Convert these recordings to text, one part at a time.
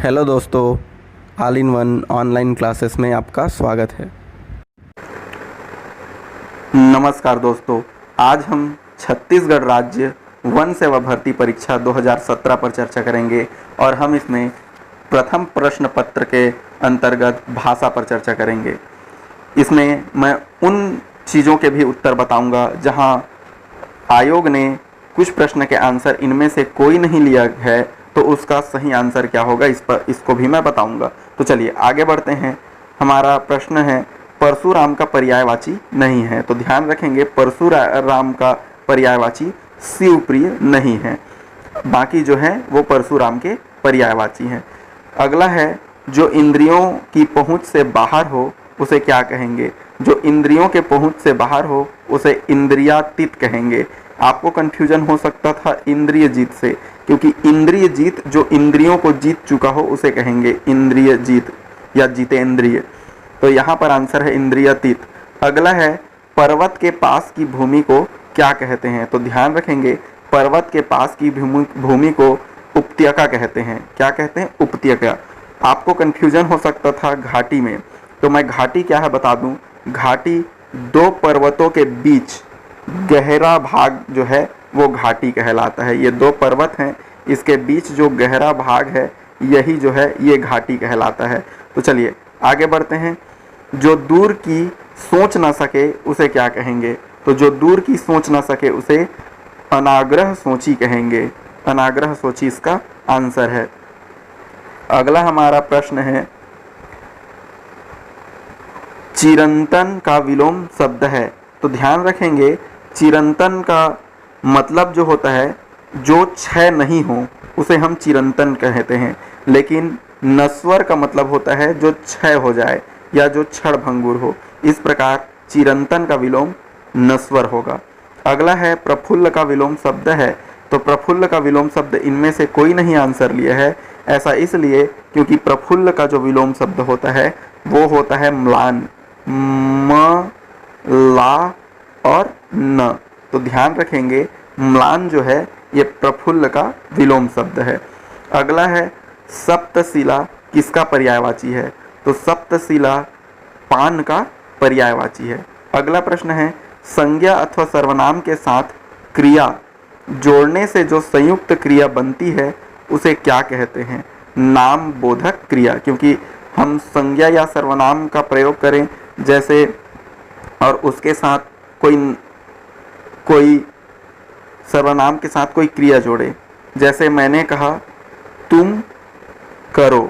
Hello दोस्तों, all in one online classes में आपका स्वागत है। नमस्कार दोस्तों, आज हम छत्तीसगढ़ राज्य वन सेवा भर्ती परीक्षा 2017 पर चर्चा करेंगे और हम इसमें प्रथम प्रश्न पत्र के अंतर्गत भाषा पर चर्चा करेंगे। इसमें मैं उन चीज़ों के भी उत्तर बताऊंगा जहां आयोग ने कुछ प्रश्न के आंसर इनमें से कोई नहीं लिया है, तो उसका सही आंसर क्या होगा इसको भी मैं बताऊंगा। तो चलिए आगे बढ़ते हैं। हमारा प्रश्न है परशुराम का पर्यायवाची नहीं है, तो ध्यान रखेंगे परशुराम का पर्यायवाची शिवप्रिय नहीं है, बाकी जो है वो परशुराम के पर्यायवाची हैं। अगला है जो इंद्रियों की पहुंच से बाहर हो उसे क्या कहेंगे? जो इंद्रियों के पहुंच से बाहर हो उसे इंद्रियातीत कहेंगे। आपको कंफ्यूजन हो सकता था इंद्रिय जीत से, क्योंकि इंद्रिय जीत जो इंद्रियों को जीत चुका हो उसे कहेंगे इंद्रिय जीत या जीतेंद्रिय। तो यहाँ पर आंसर है इंद्रियातीत। अगला है पर्वत के पास की भूमि को क्या कहते हैं? तो ध्यान रखेंगे पर्वत के पास की भूमि को उपत्यका कहते हैं। क्या कहते हैं? उपत्यका। आपको कंफ्यूजन हो सकता था घाटी में, तो मैं घाटी क्या है बता दूं। घाटी दो पर्वतों के बीच गहरा भाग जो है वो घाटी कहलाता है। ये दो पर्वत हैं, इसके बीच जो गहरा भाग है यही जो है ये घाटी कहलाता है। तो चलिए आगे बढ़ते हैं। जो दूर की सोच ना सके उसे क्या कहेंगे? तो जो दूर की सोच ना सके उसे अनाग्रह सोची कहेंगे। अनाग्रह सोची इसका आंसर है। अगला हमारा प्रश्न है चिरंतन का विलोम शब्द है। तो ध्यान रखेंगे चिरंतन का मतलब जो होता है जो क्षय नहीं हो उसे हम चिरंतन कहते हैं, लेकिन नश्वर का मतलब होता है जो क्षय हो जाए या जो क्षण भंगुर हो। इस प्रकार चिरंतन का विलोम नश्वर होगा। अगला है प्रफुल्ल का विलोम शब्द है। तो प्रफुल्ल का विलोम शब्द इनमें से कोई नहीं आंसर लिया है। ऐसा इसलिए क्योंकि प्रफुल्ल का जो विलोम शब्द होता है वो होता है म्लान, म ला और न। तो ध्यान रखेंगे म्लान जो है ये प्रफुल्ल का विलोम शब्द है। अगला है सप्तशिला किसका पर्यायवाची है? तो सप्तशिला पान का पर्यायवाची है। अगला प्रश्न है संज्ञा अथवा सर्वनाम के साथ क्रिया जोड़ने से जो संयुक्त क्रिया बनती है उसे क्या कहते हैं? नाम बोधक क्रिया। क्योंकि हम संज्ञा या सर्वनाम का प्रयोग करें जैसे और उसके साथ कोई सर्वनाम के साथ कोई क्रिया जोड़े, जैसे मैंने कहा तुम करो,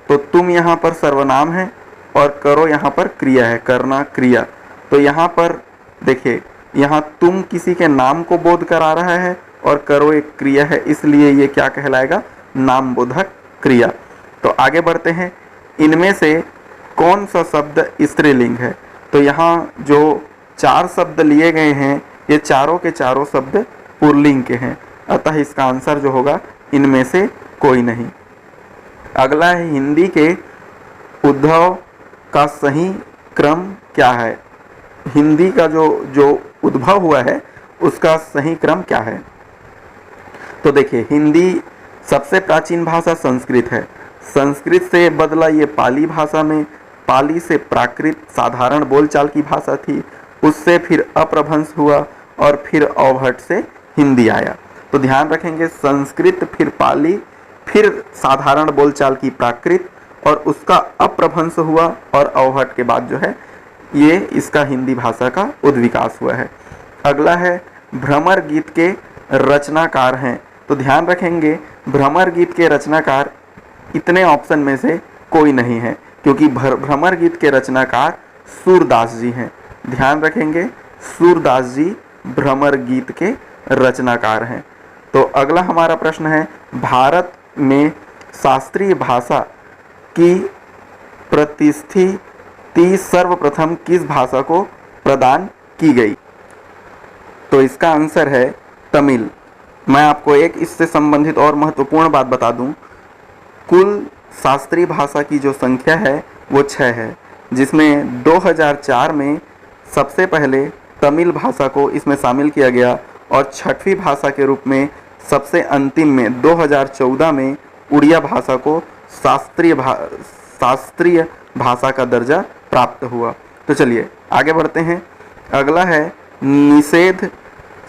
तो तुम यहाँ पर सर्वनाम है और करो यहाँ पर क्रिया है, करना क्रिया। तो यहाँ पर देखिए यहाँ तुम किसी के नाम को बोध करा रहा है और करो एक क्रिया है, इसलिए ये क्या कहलाएगा? नाम बोधक क्रिया। तो आगे बढ़ते हैं। इनमें से कौन सा शब्द स्त्रीलिंग है? तो यहाँ जो चार शब्द लिए गए हैं ये चारों के चारों शब्द पुल्लिंग के हैं, अतः इसका आंसर जो होगा इनमें से कोई नहीं। अगला है हिंदी के उद्भव का सही क्रम क्या है? हिंदी का जो उद्भव हुआ है उसका सही क्रम क्या है? तो देखिए हिंदी सबसे प्राचीन भाषा संस्कृत है। संस्कृत से बदला ये पाली भाषा में, पाली से प्राकृत साधारण बोलचाल की भाषा थी, उससे फिर अपभ्रंश हुआ और फिर अवहट से हिंदी आया। तो ध्यान रखेंगे संस्कृत फिर पाली फिर साधारण बोलचाल की प्राकृत और उसका अपभ्रंश हुआ और अवहट के बाद जो है ये इसका हिंदी भाषा का उद्विकास हुआ है। अगला है भ्रमर गीत के रचनाकार हैं। तो ध्यान रखेंगे भ्रमर गीत के रचनाकार इतने ऑप्शन में से कोई नहीं है, क्योंकि भ्रमर गीत के रचनाकार सूरदास जी हैं। ध्यान रखेंगे सूरदास जी भ्रमर गीत के रचनाकार हैं। तो अगला हमारा प्रश्न है भारत में शास्त्रीय भाषा की प्रतिष्ठिति सर्वप्रथम किस भाषा को प्रदान की गई? तो इसका आंसर है तमिल। मैं आपको एक इससे संबंधित और महत्वपूर्ण बात बता दूं। कुल शास्त्रीय भाषा की जो संख्या है वो 6 है, जिसमें 2004 में सबसे पहले तमिल भाषा को इसमें शामिल किया गया और छठवीं भाषा के रूप में सबसे अंतिम में 2014 में उड़िया भाषा को शास्त्रीय भाषा का दर्जा प्राप्त हुआ। तो चलिए आगे बढ़ते हैं। अगला है निषेध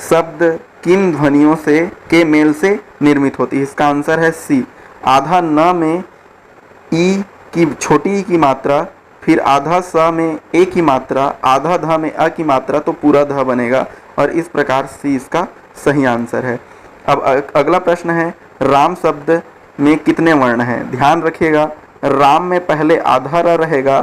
शब्द किन ध्वनियों से के मेल से निर्मित होती है? इसका आंसर है सी। आधा न में ई की छोटी ई की मात्रा, फिर आधा स में ए की मात्रा, आधा ध में अ की मात्रा, तो पूरा ध बनेगा और इस प्रकार सी इसका सही आंसर है। अब अगला प्रश्न है राम शब्द में कितने वर्ण हैं? ध्यान रखिएगा, राम में पहले आधा र रहेगा,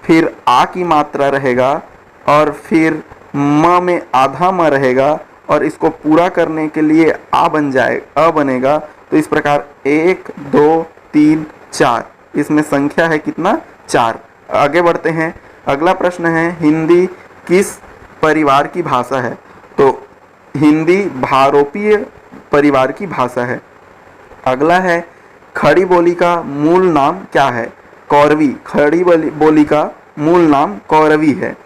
फिर आ की मात्रा रहेगा और फिर म में आधा म रहेगा और इसको पूरा करने के लिए अ बनेगा। तो इस प्रकार 1 2 3 4, इसमें संख्या है कितना? 4। आगे बढ़ते हैं। अगला प्रश्न है हिंदी किस परिवार की भाषा है? तो हिंदी भारोपीय परिवार की भाषा है। अगला है खड़ी बोली का मूल नाम क्या है? कौरवी। खड़ी बोली का मूल नाम कौरवी है।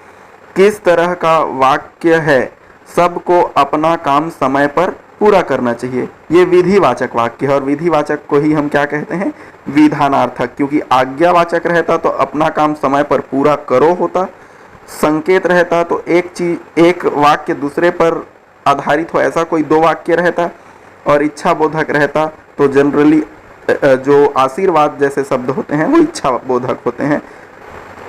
किस तरह का वाक्य है? सबको अपना काम समय पर पूरा करना चाहिए। ये विधिवाचक वाक्य है और विधिवाचक को ही हम क्या कहते हैं? विधानार्थक। क्योंकि आज्ञावाचक रहता तो अपना काम समय पर पूरा करो होता, संकेत रहता तो एक वाक्य दूसरे पर आधारित हो, ऐसा कोई 2 वाक्य रहता, और इच्छा बोधक रहता तो जनरली जो आशीर्वाद जैसे शब्द होते हैं वो इच्छा बोधक होते हैं।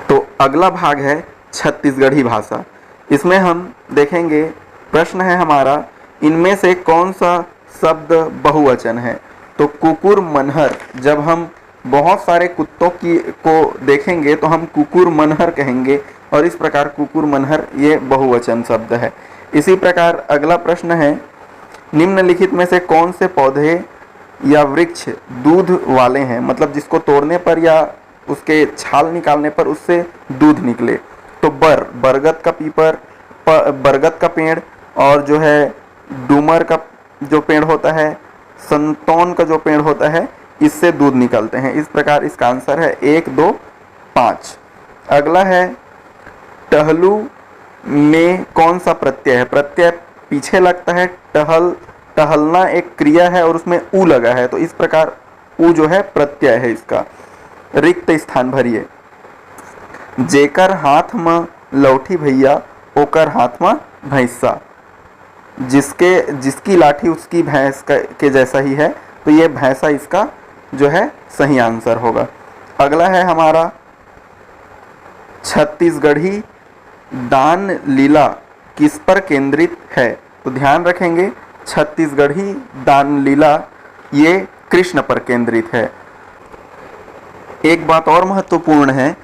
तो अगला भाग है छत्तीसगढ़ी भाषा। इसमें हम देखेंगे, प्रश्न है हमारा, इनमें से कौन सा शब्द बहुवचन है? तो कुकुर मनहर, जब हम बहुत सारे कुत्तों को देखेंगे तो हम कुकुर मनहर कहेंगे और इस प्रकार कुकुर मनहर ये बहुवचन शब्द है। इसी प्रकार अगला प्रश्न है निम्नलिखित में से कौन से पौधे या वृक्ष दूध वाले हैं? मतलब जिसको तोड़ने पर या उसके छाल निकालने पर उससे दूध निकले। तो बरगद का पेड़ और जो है डूमर का जो पेड़ होता है, संतौन का जो पेड़ होता है, इससे दूध निकलते हैं। इस प्रकार इसका आंसर है 1 2 5। अगला है टहलू में कौन सा प्रत्यय है? प्रत्यय पीछे लगता है। टहलना एक क्रिया है और उसमें उ लगा है, तो इस प्रकार उ जो है प्रत्यय है इसका। रिक्त स्थान भरिए। जेकर हाथ में लौठी भैया ओकर हाथ में भैंसा। जिसकी लाठी उसकी भैंस के जैसा ही है, तो ये भैंसा इसका जो है सही आंसर होगा। अगला है हमारा छत्तीसगढ़ी दान लीला किस पर केंद्रित है? तो ध्यान रखेंगे, छत्तीसगढ़ी दान लीला ये कृष्ण पर केंद्रित है। एक बात और महत्वपूर्ण है,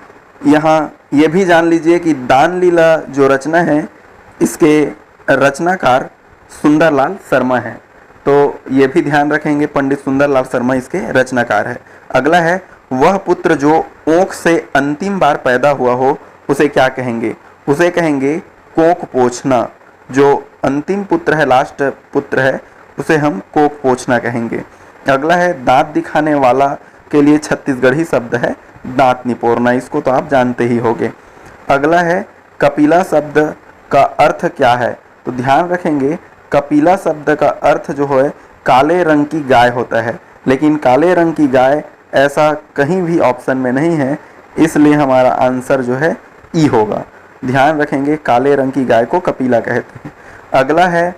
यहाँ ये भी जान लीजिए कि दान लीला जो रचना है, इसके रचनाकार सुंदरलाल शर्मा है। तो ये भी ध्यान रखेंगे, पंडित सुंदरलाल शर्मा इसके रचनाकार है। अगला है वह पुत्र जो ओंख से अंतिम बार पैदा हुआ हो उसे क्या कहेंगे? उसे कहेंगे कोक पोछना। जो अंतिम पुत्र है, लास्ट पुत्र है, उसे हम कोक पोछना कहेंगे। अगला है दांत दिखाने वाला के लिए छत्तीसगढ़ी शब्द है दांत निपोरना। इसको तो आप जानते ही होंगे। अगला है कपिला शब्द का अर्थ क्या है? तो ध्यान रखेंगे, कपिला शब्द का अर्थ जो है काले रंग की गाय होता है, लेकिन काले रंग की गाय ऐसा कहीं भी ऑप्शन में नहीं है, इसलिए हमारा आंसर जो है ई होगा। ध्यान रखेंगे, काले रंग की गाय को कपिला कहते हैं। अगला है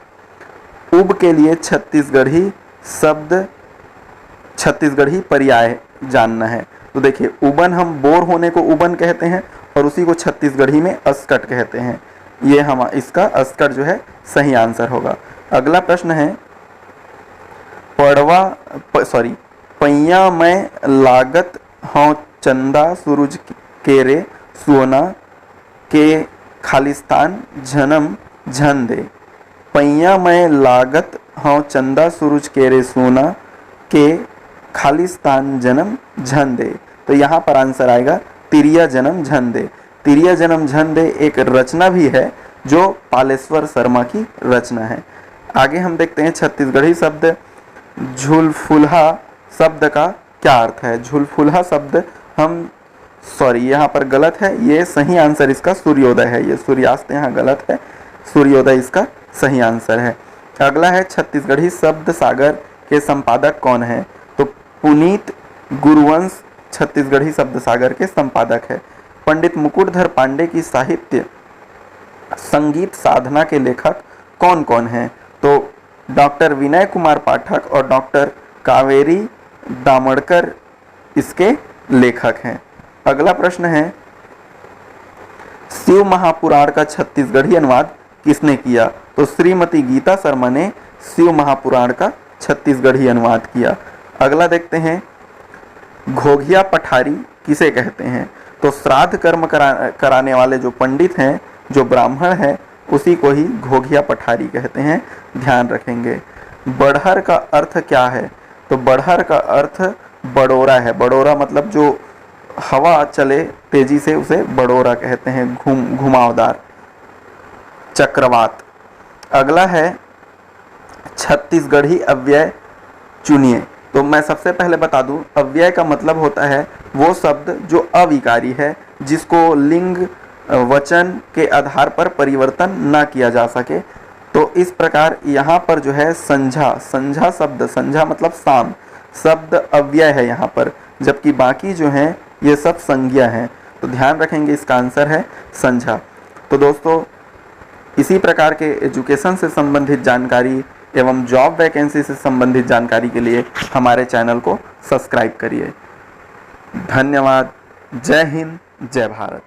उब के लिए छत्तीसगढ़ी पर्याय जानना है। तो देखिए, उबन हम बोर होने को उबन कहते हैं और उसी को छत्तीसगढ़ी में अस्कट कहते हैं। ये इसका अस्कट जो है सही आंसर होगा। अगला प्रश्न है पैया में लागत हूँ चंदा सूरज के रे सोना के खालिस्तान जन्म झन दे। पैया में लागत हूँ चंदा सूरज के रे सोना के खालिस्तान जन्म झन दे। तो यहाँ पर आंसर आएगा तिरिया जन्म झन दे। तिरिया जन्म झन दे एक रचना भी है जो पालेश्वर शर्मा की रचना है। आगे हम देखते हैं छत्तीसगढ़ी शब्द झुलफुलहा शब्द का क्या अर्थ है? झुलफुलहा शब्द यहाँ पर गलत है, ये सही आंसर इसका सूर्योदय है। ये सूर्यास्त यहाँ गलत है, सूर्योदय इसका सही आंसर है। अगला है छत्तीसगढ़ी शब्द सागर के संपादक कौन है? तो पुनीत गुरुवंश छत्तीसगढ़ी शब्द सागर के संपादक है। पंडित मुकुटधर पांडे की साहित्य संगीत साधना के लेखक कौन कौन हैं? तो डॉक्टर विनय कुमार पाठक और डॉक्टर कावेरी दामड़कर इसके लेखक हैं। अगला प्रश्न है, शिव महापुराण का छत्तीसगढ़ी अनुवाद किसने किया? तो श्रीमती गीता शर्मा ने शिव महापुराण का छत्तीसगढ़ी अनुवाद किया। अगला देखते हैं, घोघिया पठारी किसे कहते हैं? तो श्राद्ध कर्म कराने वाले जो पंडित हैं, जो ब्राह्मण हैं, उसी को ही घोघिया पठारी कहते हैं, ध्यान रखेंगे। बड़हर का अर्थ क्या है? तो बड़हर का अर्थ बड़ोरा है। बड़ोरा मतलब जो हवा चले तेजी से उसे बड़ोरा कहते हैं, घुमावदार, चक्रवात। अगला है, छत्तीसगढ़ी अव्यय चुनिए। तो मैं सबसे पहले बता दूं, अव्यय का मतलब होता है वो शब्द जो अविकारी है, जिसको लिंग वचन के आधार पर परिवर्तन ना किया जा सके। तो इस प्रकार यहाँ पर जो है संझा, संझा शब्द, संझा मतलब शाम, शब्द अव्यय है यहाँ पर, जबकि बाकी जो हैं ये सब संज्ञा हैं। तो ध्यान रखेंगे, इसका आंसर है संझा। तो दोस्तों, इसी प्रकार के एजुकेशन से संबंधित जानकारी एवं जॉब वैकेंसी से संबंधित जानकारी के लिए हमारे चैनल को सब्सक्राइब करिए। धन्यवाद। जय हिंद, जय भारत।